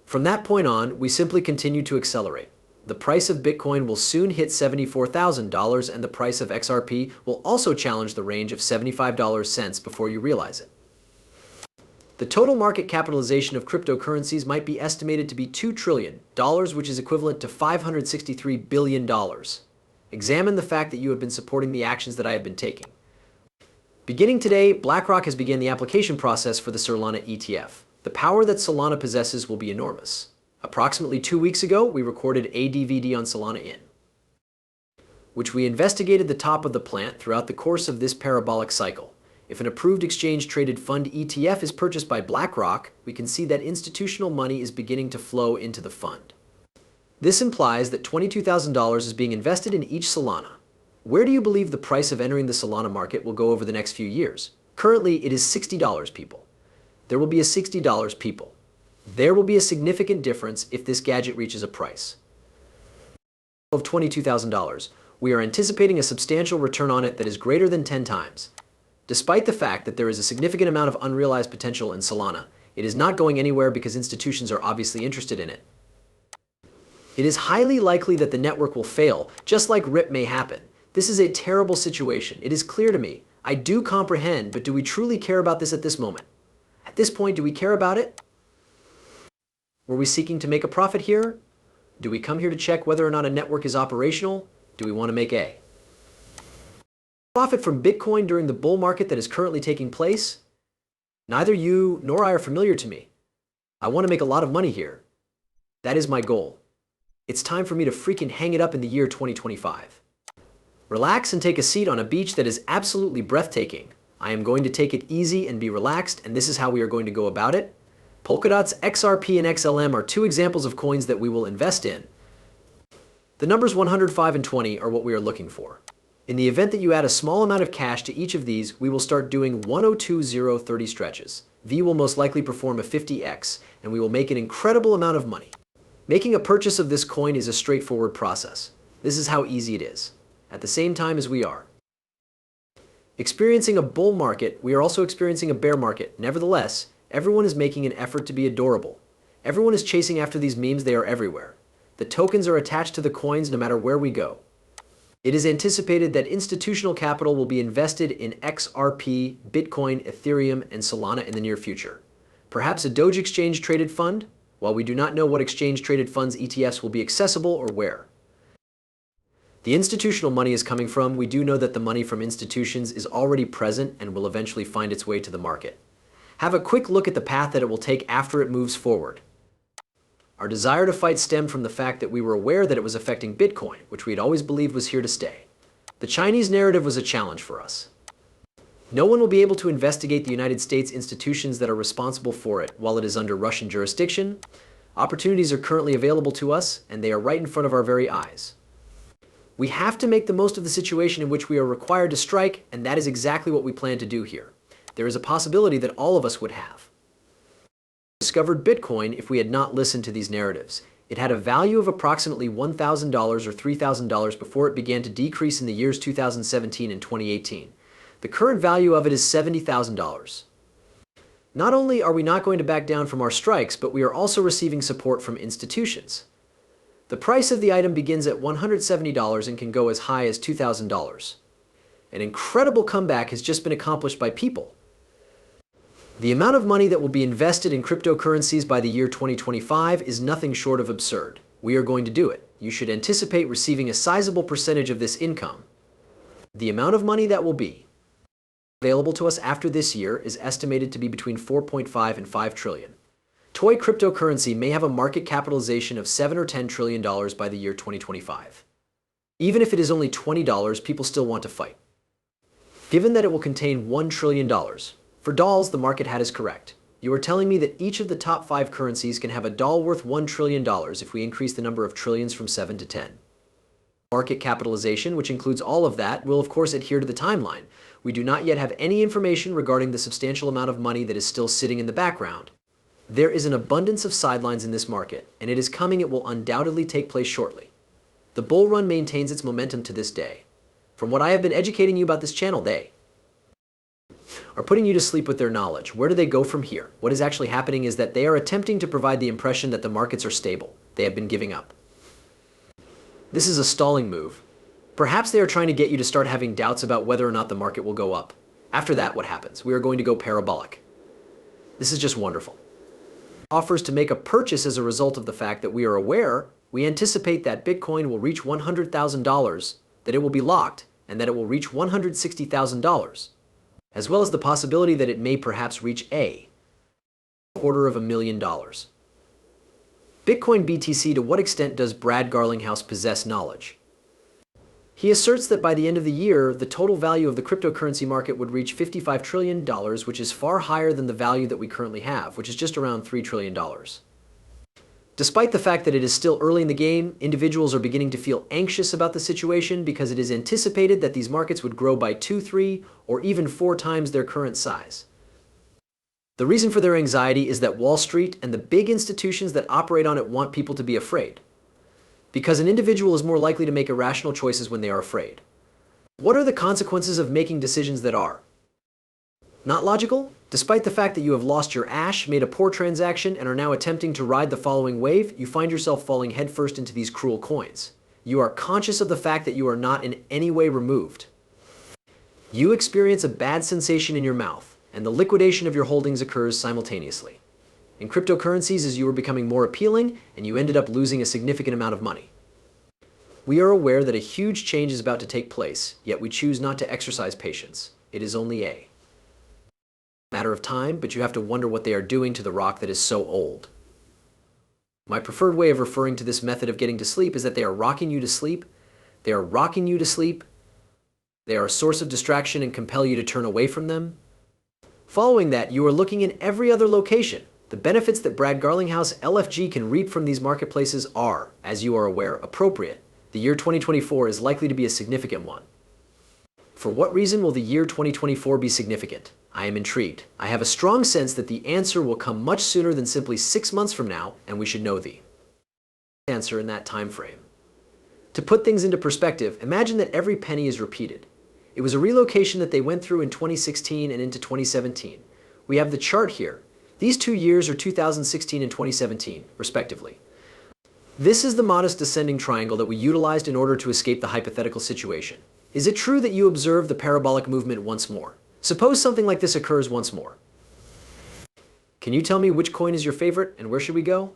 From that point on, we simply continue to accelerate. The price of Bitcoin will soon hit $74,000 and the price of XRP will also challenge the range of $75 before you realize it. The total market capitalization of cryptocurrencies might be estimated to be $2 trillion, which is equivalent to $563 billion. Examine the fact that you have been supporting the actions that I have been taking. Beginning today, Blackrock has begun the application process for the Solana ETF. The power that Solana possesses will be enormous. Approximately 2 weeks ago, we recorded a DVD on Solana in which we investigated the top of the plant throughout the course of this parabolic cycle. If an approved exchange-traded fund ETF is purchased by Blackrock, we can see that institutional money is beginning to flow into the fund. This implies that $22,000 is being invested in each Solana. Where do you believe the price of entering the Solana market will go over the next few years? Currently, it is $60, people. There will be a $60, people. There will be a significant difference if this gadget reaches a price of $22,000. We are anticipating a substantial return on it that is greater than 10 times. Despite the fact that there is a significant amount of unrealized potential in Solana, it is not going anywhere because institutions are obviously interested in it. It is highly likely that the network will fail, just like RIP may happen. This is a terrible situation. It is clear to me. I do comprehend, but do we truly care about this at this moment? At this point, do we care about it? Were we seeking to make a profit here? Do we come here to check whether or not a network is operational? Do we want to make a profit from Bitcoin during the bull market that is currently taking place? Neither you nor I are familiar to me. I want to make a lot of money here. That is my goal. It's time for me to freaking hang it up in the year 2025. Relax and take a seat on a beach that is absolutely breathtaking. I am going to take it easy and be relaxed, and this is how we are going to go about it. Polkadot's XRP and XLM are two examples of coins that we will invest in. The numbers 105 and 20 are what we are looking for. In the event that you add a small amount of cash to each of these, we will start doing 102.030 stretches. V will most likely perform a 50x, and we will make an incredible amount of money. Making a purchase of this coin is a straightforward process. This is how easy it is. At the same time as we are experiencing a bull market, we are also experiencing a bear market. Nevertheless, everyone is making an effort to be adorable. Everyone is chasing after these memes. They are everywhere. The tokens are attached to the coins no matter where we go. It is anticipated that institutional capital will be invested in XRP, Bitcoin, Ethereum, and Solana in the near future. Perhaps a Doge exchange-traded fund? While we do not know what exchange-traded funds ETFs will be accessible or where the institutional money is coming from, we do know that the money from institutions is already present and will eventually find its way to the market. Have a quick look at the path that it will take after it moves forward. Our desire to fight stemmed from the fact that we were aware that it was affecting Bitcoin, which we had always believed was here to stay. The Chinese narrative was a challenge for us. No one will be able to investigate the United States institutions that are responsible for it while it is under Russian jurisdiction. Opportunities are currently available to us, and they are right in front of our very eyes. We have to make the most of the situation in which we are required to strike, and that is exactly what we plan to do here. There is a possibility that all of us would have discovered Bitcoin if we had not listened to these narratives. It had a value of approximately $1,000 or $3,000 before it began to decrease in the years 2017 and 2018. The current value of it is $70,000. Not only are we not going to back down from our strikes, but we are also receiving support from institutions. The price of the item begins at $170 and can go as high as $2,000. An incredible comeback has just been accomplished by people. The amount of money that will be invested in cryptocurrencies by the year 2025 is nothing short of absurd. We are going to do it. You should anticipate receiving a sizable percentage of this income. The amount of money that will be available to us after this year is estimated to be between 4.5 and 5 trillion. Toy cryptocurrency may have a market capitalization of $7 or $10 trillion by the year 2025. Even if it is only $20, people still want to fight. Given that it will contain $1 trillion, for dolls, the market hat is correct. You are telling me that each of the top 5 currencies can have a doll worth $1 trillion if we increase the number of trillions from 7 to 10. Market capitalization, which includes all of that, will of course adhere to the timeline. We do not yet have any information regarding the substantial amount of money that is still sitting in the background. There is an abundance of sidelines in this market, and it is coming. It will undoubtedly take place shortly. The bull run maintains its momentum to this day. From what I have been educating you about this channel, they are putting you to sleep with their knowledge. Where do they go from here? What is actually happening is that they are attempting to provide the impression that the markets are stable. They have been giving up. This is a stalling move. Perhaps they are trying to get you to start having doubts about whether or not the market will go up. After that, what happens? We are going to go parabolic. This is just wonderful. Offers to make a purchase as a result of the fact that we are aware, we anticipate that Bitcoin will reach $100,000, that it will be locked, and that it will reach $160,000, as well as the possibility that it may perhaps reach $250,000. Bitcoin BTC, to what extent does Brad Garlinghouse possess knowledge? He asserts that by the end of the year, the total value of the cryptocurrency market would reach $55 trillion, which is far higher than the value that we currently have, which is just around $3 trillion. Despite the fact that it is still early in the game, individuals are beginning to feel anxious about the situation because it is anticipated that these markets would grow by 2, 3, or even 4 times their current size. The reason for their anxiety is that Wall Street and the big institutions that operate on it want people to be afraid, because an individual is more likely to make irrational choices when they are afraid. What are the consequences of making decisions that are not logical? Despite the fact that you have lost your ash, made a poor transaction, and are now attempting to ride the following wave, you find yourself falling headfirst into these cruel coins. You are conscious of the fact that you are not in any way removed. You experience a bad sensation in your mouth, and the liquidation of your holdings occurs simultaneously. In cryptocurrencies, as you were becoming more appealing, and you ended up losing a significant amount of money. We are aware that a huge change is about to take place, yet we choose not to exercise patience. It is only a matter of time, but you have to wonder what they are doing to the rock that is so old. My preferred way of referring to this method of getting to sleep is that they are rocking you to sleep. They are rocking you to sleep. They are a source of distraction and compel you to turn away from them. Following that, you are looking in every other location. The benefits that Brad Garlinghouse LFG can reap from these marketplaces are, as you are aware, appropriate. The year 2024 is likely to be a significant one. For what reason will the year 2024 be significant? I am intrigued. I have a strong sense that the answer will come much sooner than simply 6 months from now, and we should know the answer in that time frame. To put things into perspective, imagine that every penny is repeated. It was a relocation that they went through in 2016 and into 2017. We have the chart here. These 2 years are 2016 and 2017, respectively. This is the modest descending triangle that we utilized in order to escape the hypothetical situation. Is it true that you observe the parabolic movement once more? Suppose something like this occurs once more. Can you tell me which coin is your favorite and where should we go?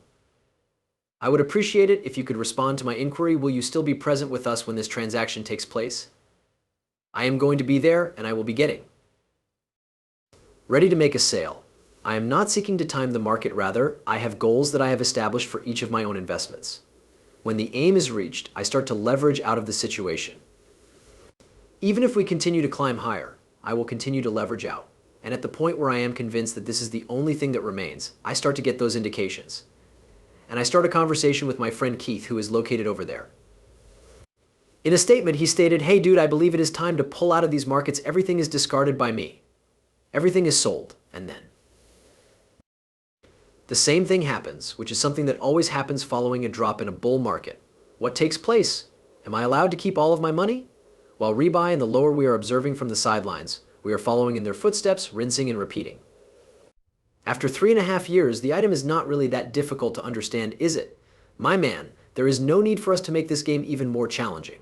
I would appreciate it if you could respond to my inquiry. Will you still be present with us when this transaction takes place? I am going to be there and I will be getting ready to make a sale. I am not seeking to time the market, rather, I have goals that I have established for each of my own investments. When the aim is reached, I start to leverage out of the situation. Even if we continue to climb higher, I will continue to leverage out. And at the point where I am convinced that this is the only thing that remains, I start to get those indications. And I start a conversation with my friend Keith, who is located over there. In a statement, he stated, "Hey dude, I believe it is time to pull out of these markets. Everything is discarded by me. Everything is sold." And then the same thing happens, which is something that always happens following a drop in a bull market. What takes place? Am I allowed to keep all of my money? While rebuy and the lower we are observing from the sidelines, we are following in their footsteps, rinsing and repeating. After 3.5 years, the item is not really that difficult to understand, is it? My man, there is no need for us to make this game even more challenging.